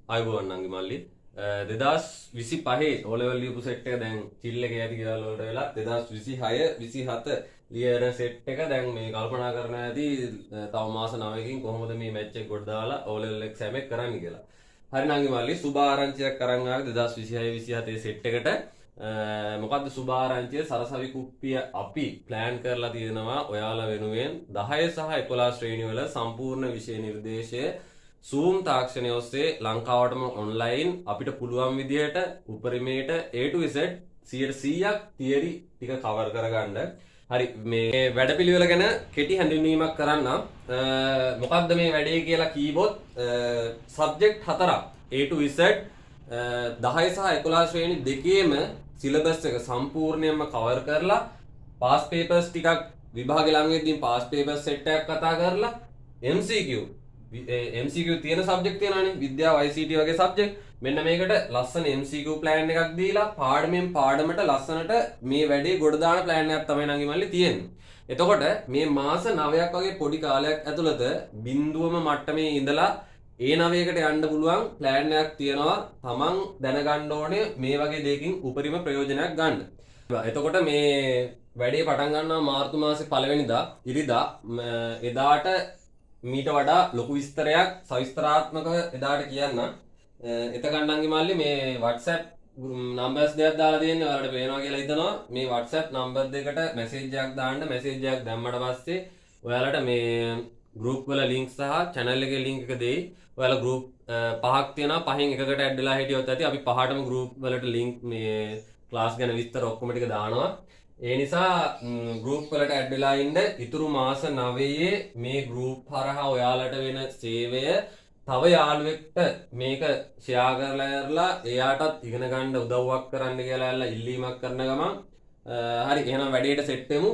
අයබෝවන් නංගි මල්ලි 2025 ඕලෙවල් ලියපු සෙට් එක දැන් චිල් එකේ ඇති ගෙවල් වලට වෙලා 2026 27 ලියන සෙට් එක දැන් මේ කල්පනා කරන ඇති තව මාස 9කින් කොහොමද මේ මැච් එක ගොඩ දාලා ඕලෙවල් එක්සෑම් එක කරන්න කියලා. හරි නංගි මල්ලි සුබ ආරංචියක් අරන් ආවේ 2026 27 සෙට් එකට. මොකද්ද සුබ ආරංචිය? සරසවි කුප්පිය අපි ප්ලෑන් කරලා තියෙනවා ඔයාලා වෙනුවෙන් 10 සහ 11 ශ්‍රේණි වල සම්පූර්ණ විෂය නිර්දේශය සූම් තාක්ෂණය ඔස්සේ ලංකාවටම ඔන්ලයින් අපිට පුළුවන් විදිහට උපරිමයට A to Z 100ක් තියරි ටික කවර් කරගන්න. හරි මේ වැඩපිළිවෙල ගැන කෙටි හැඳින්වීමක් කරන්නම්. මොකක්ද මේ වැඩේ කියලා කීවොත් සබ්ජෙක්ට් හතරක් A to Z 10 සහ 11 ශ්‍රේණි දෙකේම සිලබස් එක සම්පූර්ණයෙන්ම කවර් කරලා පාස් පේපර්ස් ටිකක් විභාගෙ ළඟ වෙද්දී පාස් පේපර්ස් සෙට් එකක් කතා කරලා MCQ MCQ තියෙන සබ්ජෙක්ට් තියෙනවානේ විද්‍යාව ICT වගේ සබ්ජෙක්ට් මෙන්න මේකට ලස්සන MCQ ප්ලෑන් එකක් දීලා පාඩමෙන් පාඩමට ලස්සනට මේ වැඩේ ගොඩ දාන ප්ලෑන් එකක් තමයි නංගි මල්ලි තියෙන්නේ. එතකොට මේ මාස 9ක් වගේ පොඩි කාලයක් ඇතුළත බිඳුවම මට්ටමේ ඉඳලා ඒ 9කට යන්න පුළුවන් ප්ලෑන් එකක් තියෙනවා. තමන් දැනගන්න ඕනේ මේ වගේ දෙයකින් උපරිම ප්‍රයෝජනයක් ගන්න. එතකොට මේ වැඩේ පටන් ගන්නවා මාර්තු මාසේ 1 වෙනිදා ඉරිදා එදාට මීට වඩා ලොකු විස්තරයක් සවිස්තරාත්මකව එදාට කියන්න. එතකන් නංගි මල්ලි මේ WhatsApp නම්බර්ස් දෙකක් දාලා තියෙන්නේ. ඔයාලට පේනවා කියලා හිතනවා. මේ WhatsApp නම්බර් දෙකට මැසේජ් එකක් දාන්න. මැසේජ් එකක් දැම්මට පස්සේ ඔයාලට මේ ගෲප් වල ලින්ක් සහ channel එකේ ලින්ක් එක දෙයි. ඔයාලා ගෲප් පහක් තියෙනවා. පහෙන් එකකට ඇඩ් වෙලා හිටියොත් ඇති. අපි පහටම ගෲප් වලට ලින්ක් මේ ක්ලාස් ගැන විස්තර ඔක්කොම ටික දානවා. ඒ නිසා ගෲප් වලට ඇඩ් වෙලා ඉන්න. ඉතුරු මාස 9 මේ ගෲප් හරහා ඔයාලට වෙන සේවය තව යාළුවෙක්ට මේක ෂෙයා කරලා එයාටත් ඉගෙන ගන්න උදව්වක් කරන්න කියලා ඉල්ලීමක් කරන ගමන් හරි එහෙනම් වැඩේට සෙට් වෙමු.